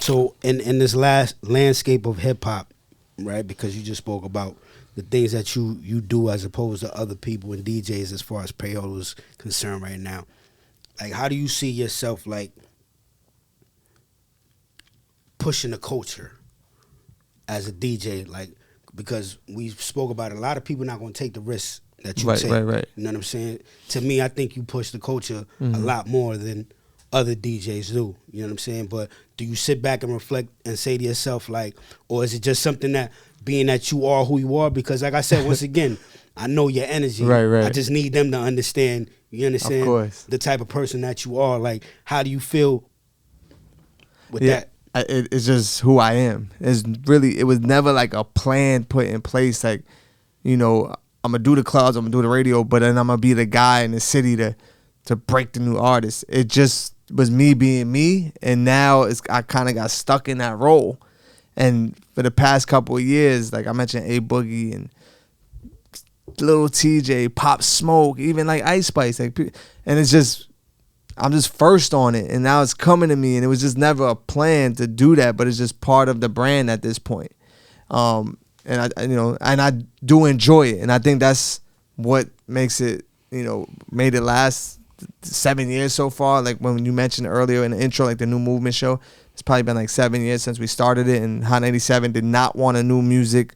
So in this last landscape of hip hop, right? Because you just spoke about the things that you do as opposed to other people and DJs as far as payola is concerned right now. Like, how do you see yourself like pushing the culture as a DJ? Like, because we spoke about it, a lot of people not going to take the risks that you take. Right. You know what I'm saying? To me, I think you push the culture a lot more than other DJs do. You know what I'm saying? But do you sit back and reflect and say to yourself, like, or is it just something that, being that you are who you are? Because like I said, once again, I know your energy. Right. I just need them to understand, you understand, of course, the type of person that you are. Like, how do you feel with that? It's just who I am. It was never like a plan put in place. Like, you know, I'm gonna do the clubs, I'm gonna do the radio, but then I'm gonna be the guy in the city to break the new artists. It just was me being me, and now I kind of got stuck in that role. And for the past couple of years, like I mentioned, A Boogie and Little TJ, Pop Smoke, even like Ice Spice, like, and it's just, I'm just first on it, and now it's coming to me, and it was just never a plan to do that, but it's just part of the brand at this point. And I do enjoy it, and I think that's what makes it, made it last 7 years so far. Like when you mentioned earlier in the intro, like the New Movement show, it's probably been like 7 years since we started it, and Hot 97 did not want a new music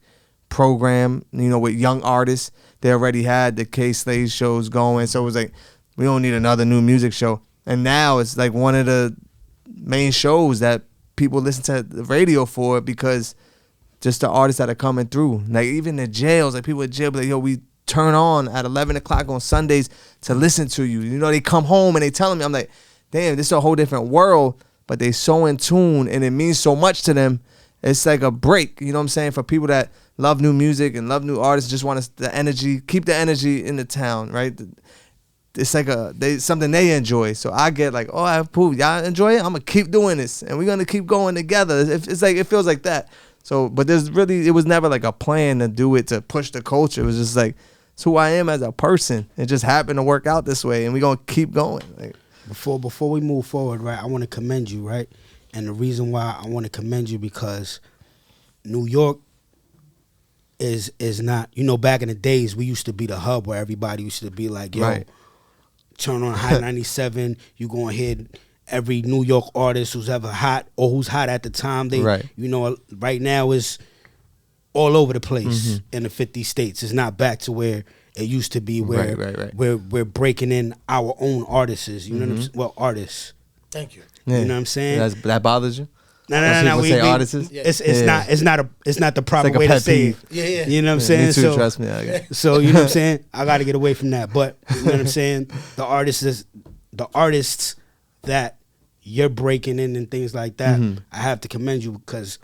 program, with young artists. They already had the K-Slade shows going, so it was like, we don't need another new music show. And now it's like one of the main shows that people listen to the radio for, because just the artists that are coming through. Like even the jails, like people at jail be like, yo, we turn on at 11 o'clock on Sundays to listen to you. They come home and they telling me, I'm like, damn, this is a whole different world, but they so in tune and it means so much to them. It's like a break, you know what I'm saying, for people that love new music and love new artists, just want the energy, keep the energy in the town, right? It's like something they enjoy. So I get like, oh, I approve. Y'all enjoy it? I'm going to keep doing this, and we're going to keep going together. It's like, it feels like that. So, but it was never like a plan to do it to push the culture. It was just like, it's who I am as a person. It just happened to work out this way, and we're going to keep going. Like, Before we move forward, right, I want to commend you, right? And the reason why I want to commend you, because New York is not, back in the days, we used to be the hub where everybody used to be like, yo, right, turn on Hot 97, you going to hear every New York artist who's ever hot or who's hot at the time. Right now is all over the place in the 50 states. It's not back to where it used to be, where we're breaking in our own artists. You know what I'm saying? Well, artists. Thank you. Yeah. You know what I'm saying? That bothers you? No. We say artists. It's not the proper like way to say it. Yeah. You know what I'm saying? Me too, trust me. So you know what I'm saying? I got to get away from that. But you know what I'm saying? The artists that you're breaking in and things like that, I have to commend you, because,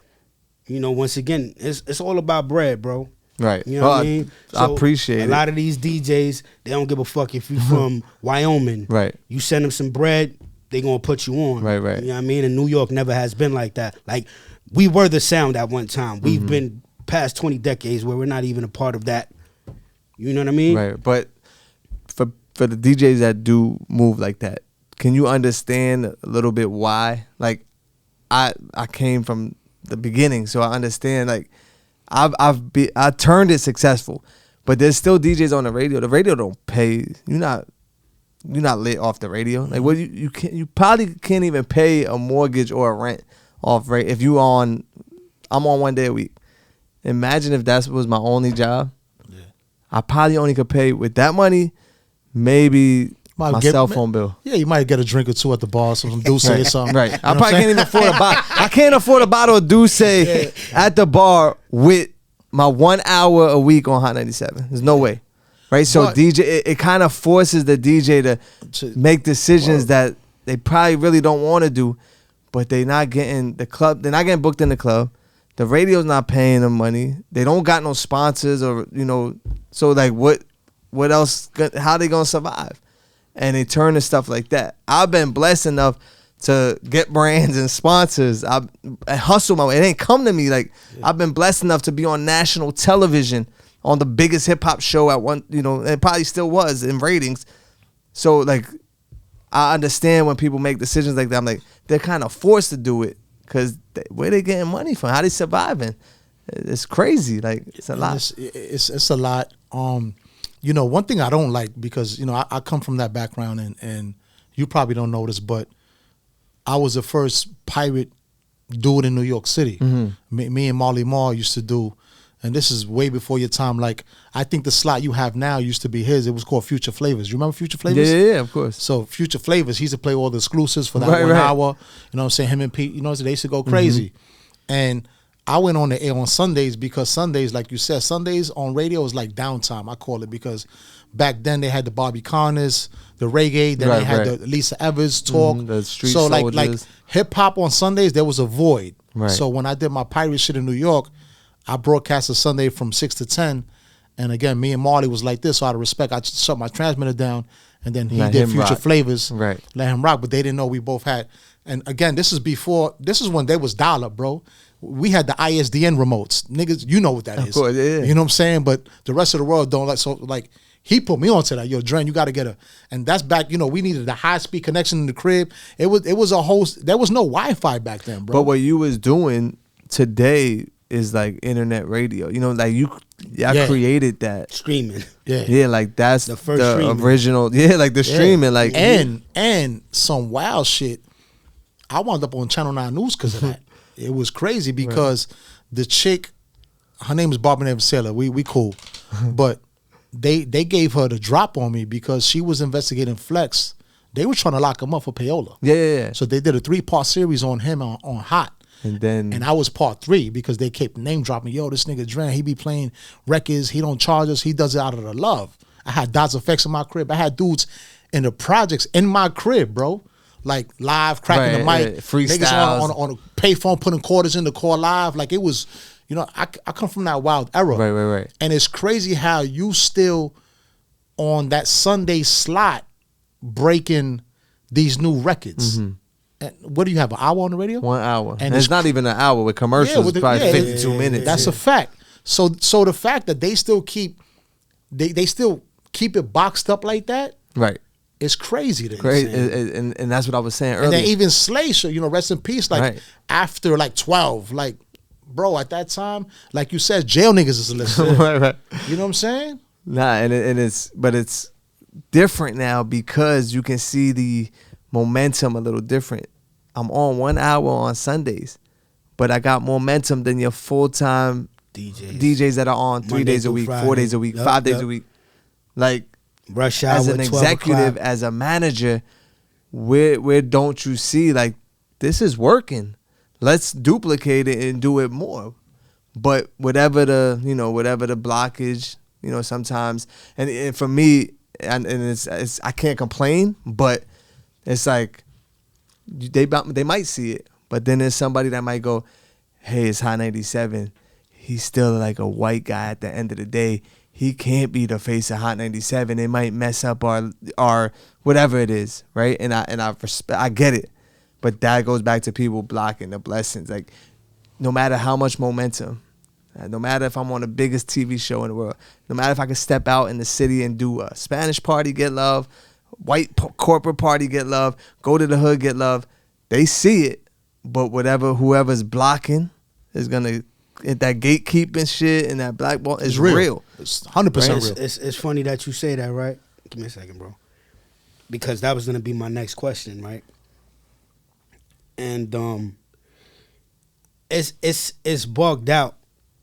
once again, it's all about bread, bro. Right. You know what I mean? So I appreciate it. A lot of these DJs, they don't give a fuck if you from Wyoming. Right. You send them some bread, they gonna put you on. Right. You know what I mean? And New York never has been like that. Like, we were the sound at one time. We've been past 20 decades where we're not even a part of that. You know what I mean? Right. But for the DJs that do move like that, can you understand a little bit why? Like, I came from the beginning, so I understand. Like, I turned it successful, but there's still DJs on the radio. The radio don't pay. You're not lit off the radio. Like, what you probably can't even pay a mortgage or a rent off rate if I'm on 1 day a week. Imagine if that was my only job. Yeah. I probably only could pay with that money, maybe my cell phone bill. Yeah, you might get a drink or two at the bar, some Douce or something. Right. I probably can't even afford a bottle. I can't afford a bottle of Douce at the bar with my 1 hour a week on Hot 97. There's no way. Right? So DJ, it kind of forces the DJ to make decisions that they probably really don't want to do, but they're not getting they're not getting booked in the club. The radio's not paying them money. They don't got no sponsors or, so like what else, how they gonna survive? And they turn to stuff like that. I've been blessed enough to get brands and sponsors. I hustle my way. It ain't come to me. Like, I've been blessed enough to be on national television on the biggest hip hop show at one, it probably still was in ratings. So like, I understand when people make decisions like that. I'm like, they're kind of forced to do it because where they getting money from? How they surviving? It's crazy. Like, it's a lot. It's a lot. You know, one thing I don't like, because, you know, I come from that background, and you probably don't know this, but I was the first pirate dude in New York City. Me and Marley Marl used to do, and this is way before your time. Like, I think the slot you have now used to be his. It was called Future Flavors. You remember Future Flavors? Yeah, of course. So Future Flavors, he used to play all the exclusives for that 1 hour. You know what I'm saying? Him and Pete, you know, they used to go crazy. And I went on the air on Sundays, because Sundays, like you said, Sundays on radio is like downtime, I call it, because back then they had the Bobby Connors, the reggae, then they had the Lisa Evers talk. The street so like soldiers. hip hop on Sundays, there was a void. Right. So when I did my pirate shit in New York, I broadcast a Sunday from 6 to 10. And again, me and Marley was like this, so out of respect, I just shut my transmitter down, and then he did Future Flavors. Right. Let him rock, but they didn't know we both had. And again, this is when there was dial-up, bro. We had the ISDN remotes. Niggas, you know what that is. Of course, yeah. You know what I'm saying? But the rest of the world don't like, so like, he put me onto that. Yo, Dren, you got to get a, and that's back, you know, we needed a high-speed connection in the crib. It was a whole, there was no Wi-Fi back then, bro. But what you was doing today is like internet radio. You know, like I created that. Streaming. Yeah, like that's the first original. Yeah, like the streaming. Like, and some wild shit. I wound up on Channel 9 News because of that. It was crazy because the chick, her name is Barbara Never we cool. But they gave her the drop on me because she was investigating Flex. They were trying to lock him up for payola. Yeah. So they did a 3-part series on him on Hot. And I was part 3 because they kept name dropping. Yo, this nigga Dren, he be playing records. He don't charge us. He does it out of the love. I had Dots Effects in my crib. I had dudes in the projects in my crib, bro. Like live cracking the mic, freestyles on a payphone, putting quarters in the call live. Like it was, you know, I come from that wild era. Right. And it's crazy how you still on that Sunday slot breaking these new records. And what do you have, an hour on the radio? 1 hour. And it's not even an hour with commercials. It's probably 52 minutes. That's a fact. So the fact that they still keep they still keep it boxed up like that. Right. It's crazy. And that's what I was saying earlier. And then even Slay, you know, rest in peace, like after like 12, like, bro, at that time, like you said, jail niggas is listening. right. You know what I'm saying? Nah, and it's different now because you can see the momentum a little different. I'm on 1 hour on Sundays, but I got momentum than your full-time DJs that are on 3 days a week, Friday, 4 days a week, 5 days a week. Like, rush hour as an executive, as a manager, where don't you see, like, this is working? Let's duplicate it and do it more. But whatever the blockage, you know, sometimes, and for me, and it's I can't complain, but it's like they might see it, but then there's somebody that might go, hey, it's Hot 97. He's still like a white guy at the end of the day. He can't be the face of Hot 97. It might mess up our whatever it is, right? And I get it, but that goes back to people blocking the blessings. Like, no matter how much momentum, no matter if I'm on the biggest TV show in the world, no matter if I can step out in the city and do a Spanish party, get love, white corporate party, get love, go to the hood, get love, they see it, but whoever's blocking is gonna. That gatekeeping shit and that blackball is real. It's 100% real. It's funny that you say that, right? Give me a second, bro. Because that was gonna be my next question, right? And it's bugged out,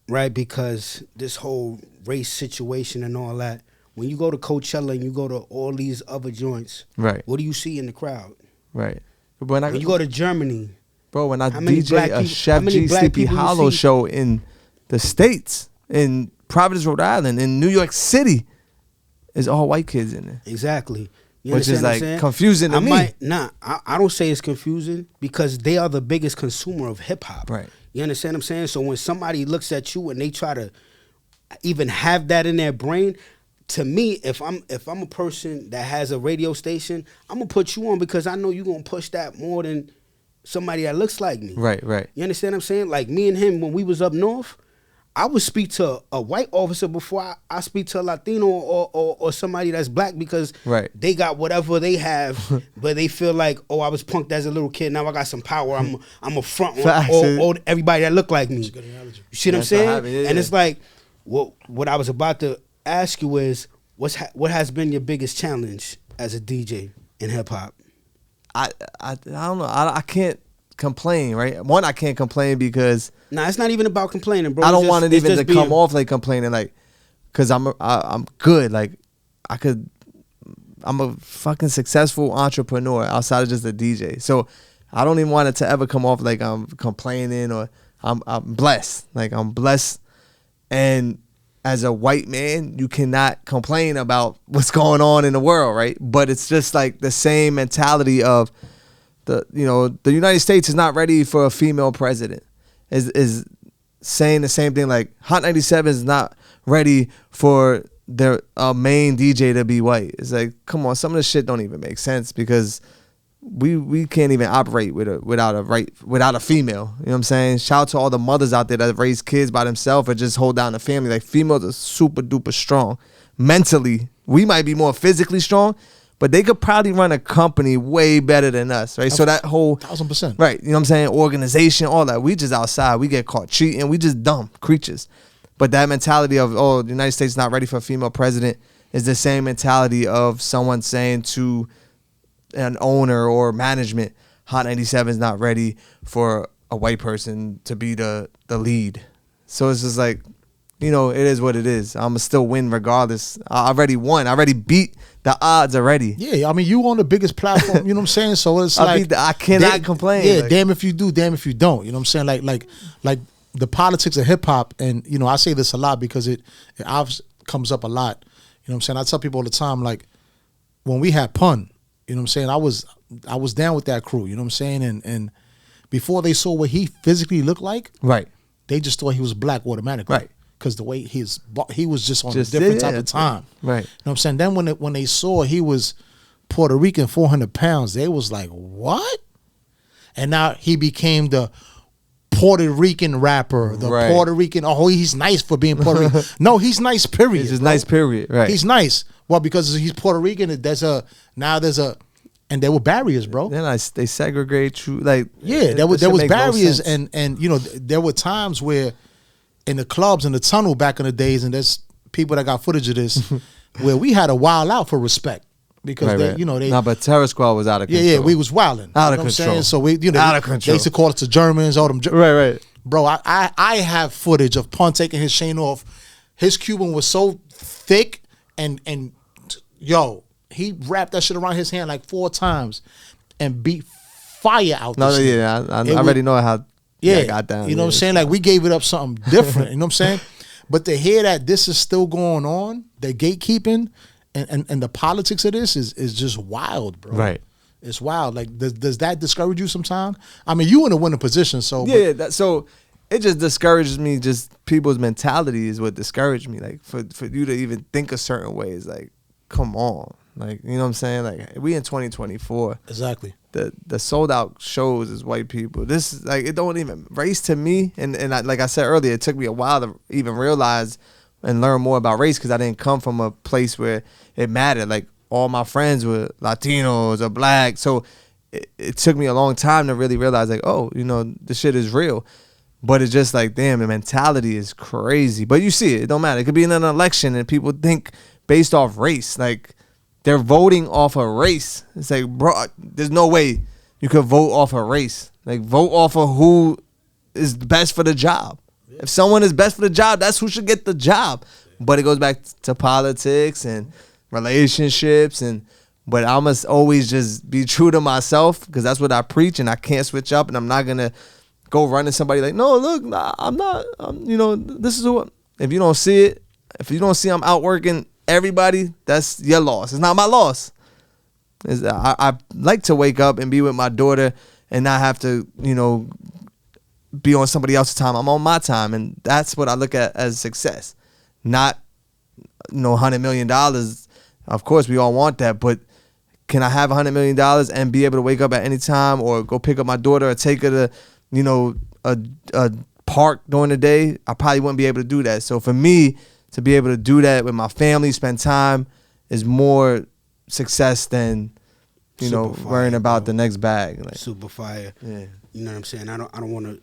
right? Because this whole race situation and all that. When you go to Coachella and you go to all these other joints, right? What do you see in the crowd? Right. When you go to Germany. Bro, when I DJ a Chef G Sleepy Hollow show in the States, in Providence, Rhode Island, in New York City, it's all white kids in there. Exactly. Which is like confusing to me. I don't say it's confusing because they are the biggest consumer of hip hop. Right. You understand what I'm saying? So when somebody looks at you and they try to even have that in their brain, to me, if I'm a person that has a radio station, I'm gonna put you on because I know you're gonna push that more than somebody that looks like me. Right. You understand what I'm saying? Like me and him, when we was up north, I would speak to a white officer before I speak to a Latino or somebody that's black, because they got whatever they have, but they feel like, oh, I was punked as a little kid. Now I got some power. I'm a front on everybody that look like me. That's a good analogy. You see what I'm saying? And it's like, what I was about to ask you is, what has been your biggest challenge as a DJ in hip hop? I don't know. I can't complain, right? One, I can't complain because it's not even about complaining, bro. I don't want it even to come off like complaining, like, because I'm good. Like, I'm a fucking successful entrepreneur outside of just a DJ. So I don't even want it to ever come off like I'm complaining, or I'm blessed. Like, I'm blessed. And as a white man, you cannot complain about what's going on in the world, right? But it's just like the same mentality of the United States is not ready for a female president. Is saying the same thing, like Hot 97 is not ready for their main DJ to be white. It's like, come on, some of this shit don't even make sense, because we can't even operate without a female. You know what I'm saying? Shout out to all the mothers out there that raise kids by themselves or just hold down the family. Like, females are super duper strong. Mentally, we might be more physically strong, but they could probably run a company way better than us, right? So that whole 1000%, right? You know what I'm saying? Organization, all that. We just outside. We get caught cheating. We just dumb creatures. But that mentality of, oh, the United States is not ready for a female president is the same mentality of someone saying to an owner or management, Hot 97 is not ready for a white person to be the lead. So it's just like, it is what it is. I'm going to still win regardless. I already won. I already beat the odds already. Yeah, I mean, you on the biggest platform, you know what I'm saying? So it's I cannot complain. Yeah, like, damn if you do, damn if you don't. You know what I'm saying? Like the politics of hip hop, and I say this a lot because it obviously comes up a lot. You know what I'm saying? I tell people all the time, like, when we had Pun, you know what I'm saying? I was down with that crew, you know what I'm saying? And before they saw what he physically looked like, right, they just thought he was black automatically. Right. Because the way he was just on a different type of time. Right. You know what I'm saying? Then when they saw he was Puerto Rican, 400 pounds, they was like, what? And now he became the Puerto Rican rapper, the Puerto Rican, he's nice for being Puerto Rican. No, he's nice, period. He's just nice, period. Right. He's nice. Well, because he's Puerto Rican, and there were barriers, bro. Then they segregate you, like, there was barriers, no, and there were times where in the clubs in the tunnel back in the days, and there's people that got footage of this, where we had to wild out for respect, because but Terror Squad was out of control. Yeah, we was wilding out of control. So we, out of control. They used to call us the Germans, all them. Right. Bro, I have footage of Pun taking his chain off. His Cuban was so thick, and he wrapped that shit around his hand like 4 times, and beat fire out. No, yeah, I already know how. Yeah, got down. You know what I'm saying? Like, we gave it up something different. You know what I'm saying? But to hear that this is still going on, the gatekeeping and the politics of this is just wild, bro. Right. It's wild. Like, does that discourage you sometime? I mean, you in a winning position, so so it just discourages me. Just people's mentality is what discouraged me. Like, for you to even think a certain way is like, come on. Like, you know what I'm saying? Like, we in 2024. Exactly. The sold out shows is white people. This is like, it don't even race to me. And like I said earlier, it took me a while to even realize and learn more about race, because I didn't come from a place where it mattered. Like, all my friends were Latinos or black. So it took me a long time to really realize, like, oh, this shit is real. But it's just like, damn, the mentality is crazy. But you see it don't matter. It could be in an election and people think based off race. Like, they're voting off a race. It's like, bro, there's no way you could vote off a race. Like, vote off of who is best for the job. Yeah. If someone is best for the job, that's who should get the job. Yeah. But it goes back to politics and relationships, but I must always just be true to myself, because that's what I preach, and I can't switch up, and I'm not gonna go run to somebody like, no, look, I'm not. This is who. If you don't see it, if you don't see I'm outworking everybody, that's your loss. It's not my loss. I like to wake up and be with my daughter and not have to, be on somebody else's time. I'm on my time, and that's what I look at as success. Not, $100 million. Of course, we all want that, but can I have $100 million and be able to wake up at any time, or go pick up my daughter, or take her to, a park during the day, I probably wouldn't be able to do that. So for me to be able to do that with my family, spend time, is more success than Super fire, worrying about bro. the next bag. Like, Super fire. yeah. You know what I'm saying? I don't want to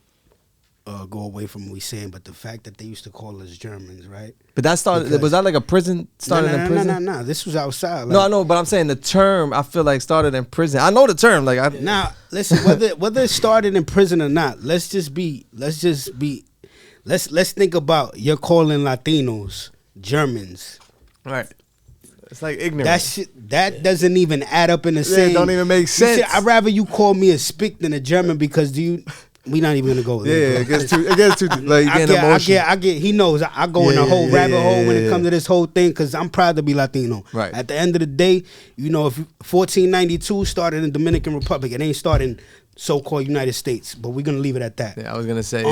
go away from what we saying, but the fact that they used to call us Germans, right? But that started. Because- Was that like a prison? Started in prison? No. This was outside. No, I like- know, but I'm saying the term. I feel like started in prison. I know the term. Like, Now, listen, whether it started in prison or not, let's think about you're calling Latinos Germans. right. It's like ignorant. That shit, that doesn't even add up in the same. It don't even make You sense. see, I'd rather you call me a spick than a German because we not even gonna go there. Yeah, it gets too like I getting emotional. get. He knows. I go in a whole rabbit hole when it comes to this whole thing because I'm proud to be Latino. Right. At the end of the day, if 1492 started in Dominican Republic, it ain't starting so-called United States. But we're gonna leave it at that. Yeah, I was gonna say